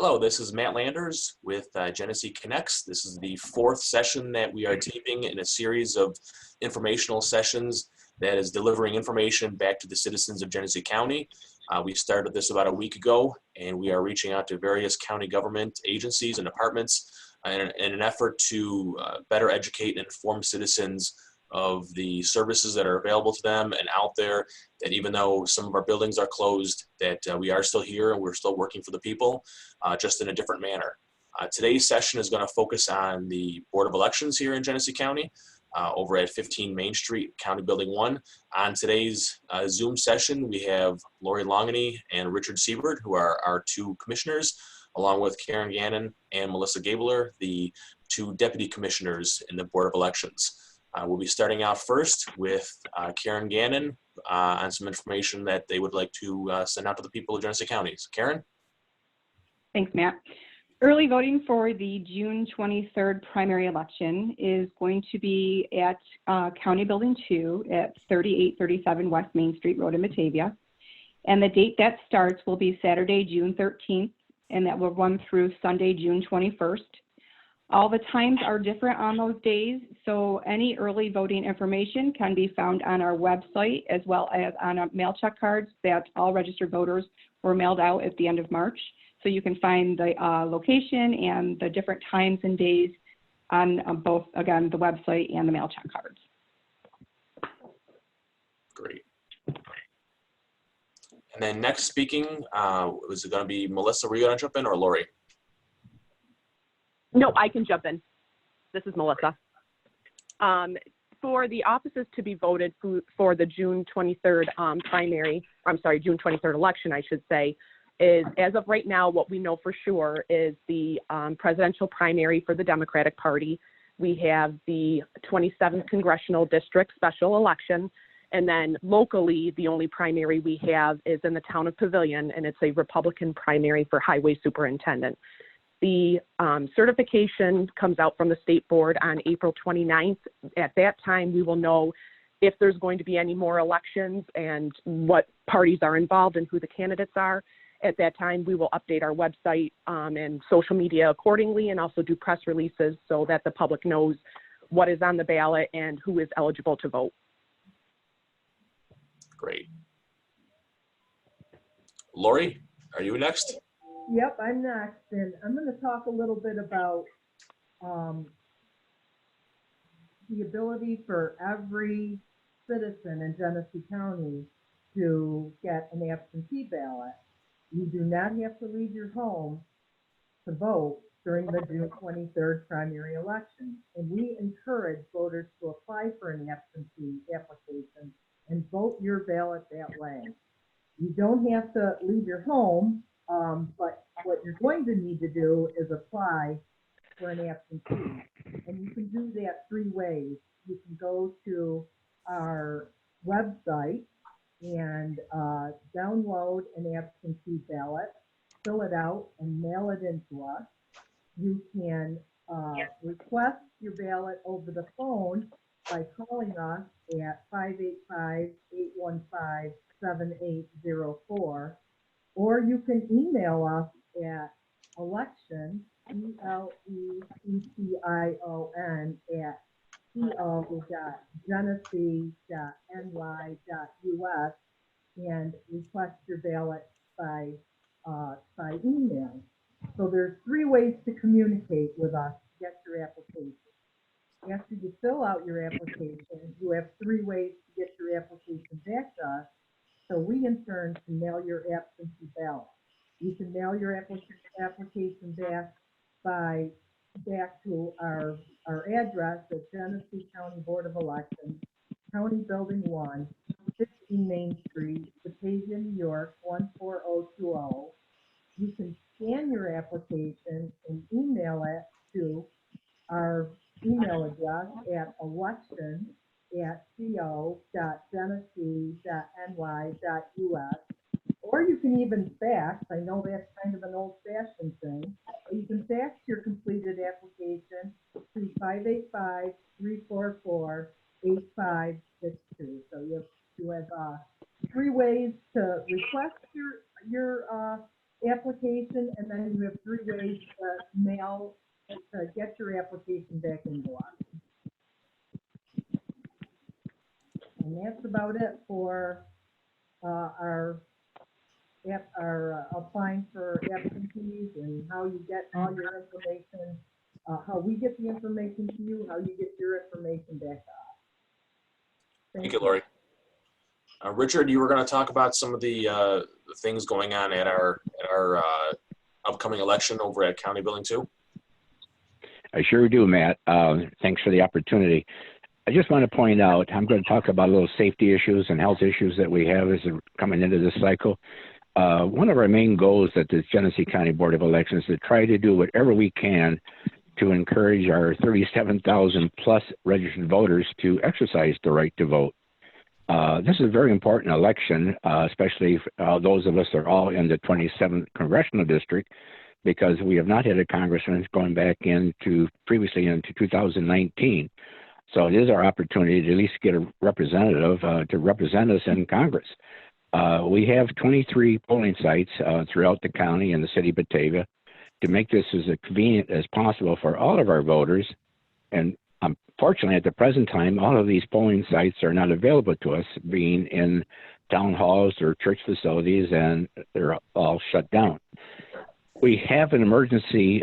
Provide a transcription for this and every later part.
Hello, this is Matt Landers with Genesee Connects. This is the fourth session that we are taping in a series of informational sessions that is delivering information back to the citizens of Genesee County. We started this about a week ago, and we are reaching out to various county government agencies and departments in an effort to better educate and inform citizens of the services that are available to them and out there, that even though some of our buildings are closed, that we are still here and we're still working for the people, just in a different manner. Today's session is going to focus on the Board of Elections here in Genesee County, over at 15 Main Street, County Building 1. On today's Zoom session, we have Lori Longany and Richard Siebert, who are our two commissioners, along with Karen Gannon and Melissa Gabler, the two deputy commissioners in the Board of Elections. We'll be starting out first with Karen Gannon on some information that they would like to send out to the people of Genesee County. So Karen? Thanks, Matt. Early voting for the June 23rd primary election is going to be at County Building 2 at 3837 West Main Street Road in Batavia. And the date that starts will be Saturday, June 13th, and that will run through Sunday, June 21st. All the times are different on those days, so any early voting information can be found on our website as well as on our mail check cards that all registered voters were mailed out at the end of March. So you can find the location and the different times and days on both, again, the website and the mail check cards. Great. And then next speaking, is it going to be Melissa? Were you going to jump in, or Lori? No, I can jump in. This is Melissa. For the offices to be voted for the June 23rd June 23rd election, I should say, is, as of right now, what we know for sure is the presidential primary for the Democratic Party. We have the 27th Congressional District special election, and then locally, the only primary we have is in the town of Pavilion, and it's a Republican primary for highway superintendent. The certification comes out from the state board on April 29th. At that time, we will know if there's going to be any more elections and what parties are involved and who the candidates are. At that time, we will update our website and social media accordingly, and also do press releases so that the public knows what is on the ballot and who is eligible to vote. Great. Lori, are you next? Yep, I'm next, and I'm going to talk a little bit about the ability for every citizen in Genesee County to get an absentee ballot. You do not have to leave your home to vote during the June 23rd primary election, and we encourage voters to apply for an absentee application and vote your ballot that way. You don't have to leave your home. But what you're going to need to do is apply for an absentee. And you can do that three ways. You can go to our website and download an absentee ballot, fill it out, and mail it in to us. You can request your ballot over the phone by calling us at 585-815-7804. Or you can email us at election, ELECTION, at co.genesee.ny.us and request your ballot by email. So there's three ways to communicate with us to get your application. After you fill out your application, you have three ways to get your application back to us. So we, in turn, can mail your absentee ballot. You can mail your application back to our address at Genesee County Board of Elections, County Building 1, 15 Main Street, Batavia, New York, 14020. You can scan your application and email it to our email address at election@co.genesee.ny.us, or you can even fax. I know that's kind of an old-fashioned thing, but you can fax your completed application to 585-344-8562. So you have three ways to request your application, and then you have 3 ways to mail, to get your application back into us. And that's about it for our applying for absentees and how you get all your information, how we get the information to you, how you get your information back to us. Thank you, Lori. Richard, you were going to talk about some of the things going on at our upcoming election over at County Building 2. I sure do, Matt. Thanks for the opportunity. I just want to point out, I'm going to talk about a little safety issues and health issues that we have as coming into this cycle. One of our main goals at the Genesee County Board of Elections is to try to do whatever we can to encourage our 37,000 plus registered voters to exercise the right to vote. This is a very important election, especially those of us that are all in the 27th Congressional District, because we have not had a congressman going back previously into 2019. So it is our opportunity to at least get a representative to represent us in Congress. We have 23 polling sites throughout the county and the city of Batavia to make this as convenient as possible for all of our voters. And unfortunately, at the present time, all of these polling sites are not available to us, being in town halls or church facilities, and they're all shut down. We have an emergency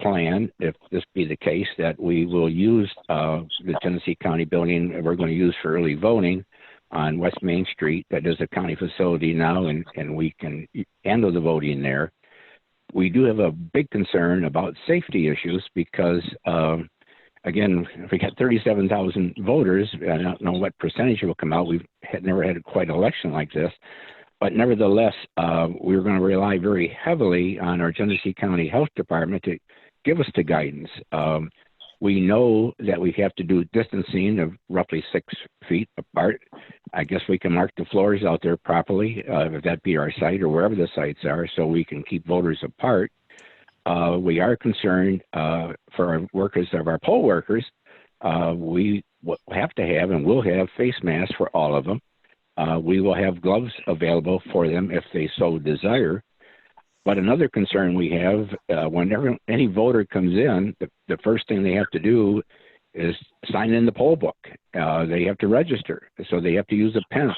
plan, if this be the case, that we will use the Genesee County building we're going to use for early voting on West Main Street. That is a county facility now, and we can handle the voting there. We do have a big concern about safety issues because, again, if we got 37,000 voters, I don't know what percentage will come out. We've never had quite an election like this. But nevertheless, we're going to rely very heavily on our Genesee County Health Department to give us the guidance. We know that we have to do distancing of roughly 6 feet apart. I guess we can mark the floors out there properly, if that be our site or wherever the sites are, so we can keep voters apart. We are concerned for our workers, of our poll workers. We have to have and will have face masks for all of them. We will have gloves available for them if they so desire. But another concern we have, whenever any voter comes in, the first thing they have to do is sign in the poll book. They have to register, so they have to use a pen.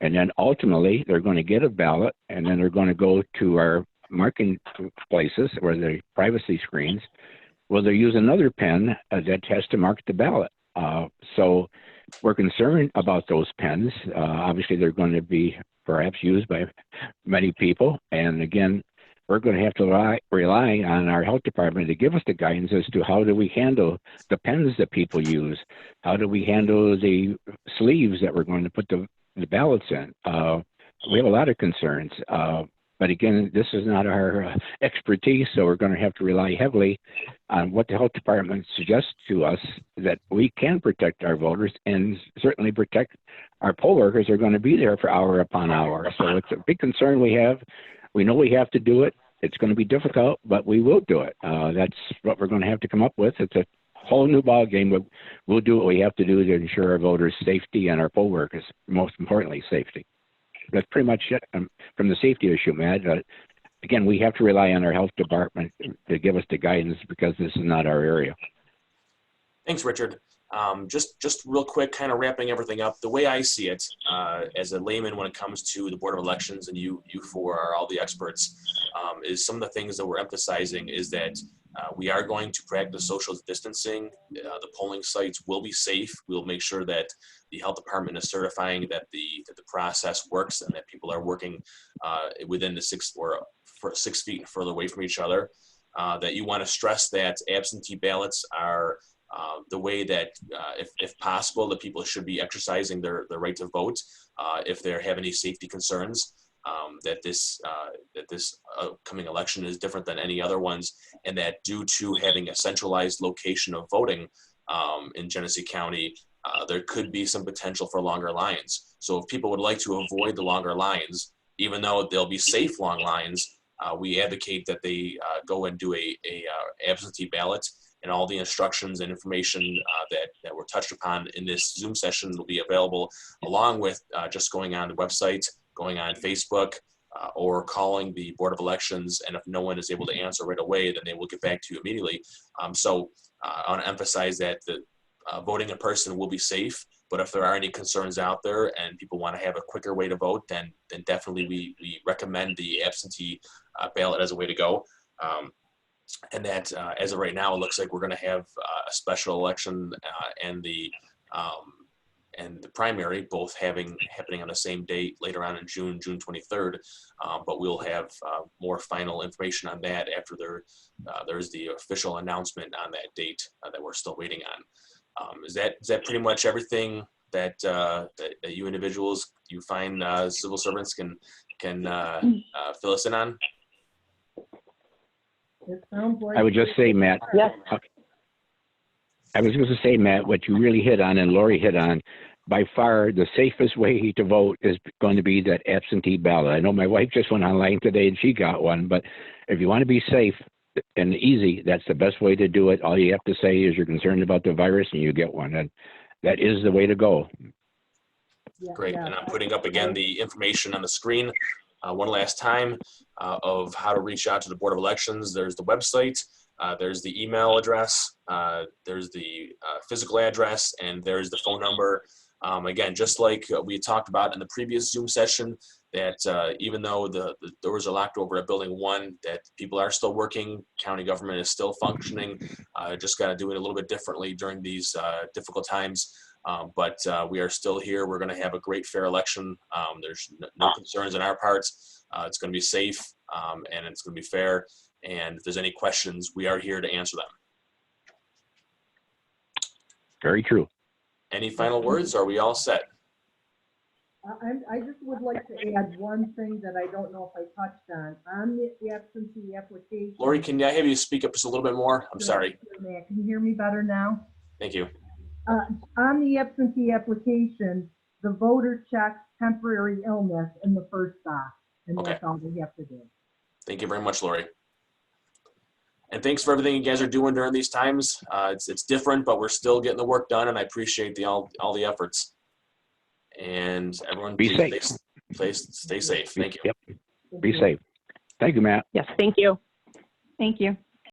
And then ultimately, they're going to get a ballot, and then they're going to go to our marking places, or the privacy screens, where they use another pen that has to mark the ballot. So we're concerned about those pens. Obviously, they're going to be perhaps used by many people. And again, we're going to have to rely on our health department to give us the guidance as to how do we handle the pens that people use? How do we handle the sleeves that we're going to put the ballots in? We have a lot of concerns. But again, this is not our expertise, so we're going to have to rely heavily on what the health department suggests to us, that we can protect our voters and certainly protect our poll workers who are going to be there for hour upon hour. So it's a big concern we have. We know we have to do it. It's going to be difficult, but we will do it. That's what we're going to have to come up with. It's a whole new ball game, but we'll do what we have to do to ensure our voters' safety and our poll workers, most importantly, safety. That's pretty much it from the safety issue, Matt. Again, we have to rely on our health department to give us the guidance because this is not our area. Thanks, Richard. Just real quick, kind of wrapping everything up. The way I see it, as a layman when it comes to the Board of Elections, and you four are all the experts, is some of the things that we're emphasizing is that we are going to practice social distancing. The polling sites will be safe. We'll make sure that the health department is certifying that the process works and that people are working within the 6 feet further away from each other. That you want to stress that absentee ballots are the way that, if possible, the people should be exercising their right to vote. If they have any safety concerns, that this upcoming election is different than any other ones, and that due to having a centralized location of voting in Genesee County, there could be some potential for longer lines. So if people would like to avoid the longer lines, even though they'll be safe long lines, we advocate that they go and do a absentee ballot. And all the instructions and information that were touched upon in this Zoom session will be available, along with just going on the website, going on Facebook, or calling the Board of Elections, and if no one is able to answer right away, then they will get back to you immediately. So I want to emphasize that the voting in person will be safe, but if there are any concerns out there and people want to have a quicker way to vote, then definitely we recommend the absentee ballot as a way to go. And that as of right now, it looks like we're going to have a special election and the primary both happening on the same date later on in June 23rd. But we'll have more final information on that after there's the official announcement on that date that we're still waiting on. Is that pretty much everything that you individuals, you find civil servants can fill us in on? It sounds like. I would just say, Matt. Yes. I was going to say, Matt, what you really hit on and Lori hit on, by far the safest way to vote is going to be that absentee ballot. I know my wife just went online today and she got one, but if you want to be safe and easy, that's the best way to do it. All you have to say is you're concerned about the virus and you get one. And that is the way to go. Great. And I'm putting up again the information on the screen one last time of how to reach out to the Board of Elections. There's the website, there's the email address, there's the physical address, and there's the phone number. Again, just like we talked about in the previous Zoom session, that even though the doors are locked over at Building 1, that people are still working, county government is still functioning, just got to do it a little bit differently during these difficult times. But we are still here. We're going to have a great, fair election. There's no concerns on our parts. It's going to be safe and it's going to be fair. And if there's any questions, we are here to answer them. Very true. Any final words? Are we all set? I just would like to add one thing that I don't know if I touched on the absentee application. Lori, can I have you speak up just a little bit more? I'm sorry. Can you hear me better now? Thank you. On the absentee application, the voter checks temporary illness in the first box, and Okay. that's all they have to do. Thank you very much, Lori. And thanks for everything you guys are doing during these times. It's different, but we're still getting the work done, and I appreciate all the efforts. And everyone, Be please safe. stay safe. Thank you. Yep. Be safe. Thank you, Matt. Yes, thank you. Thank you.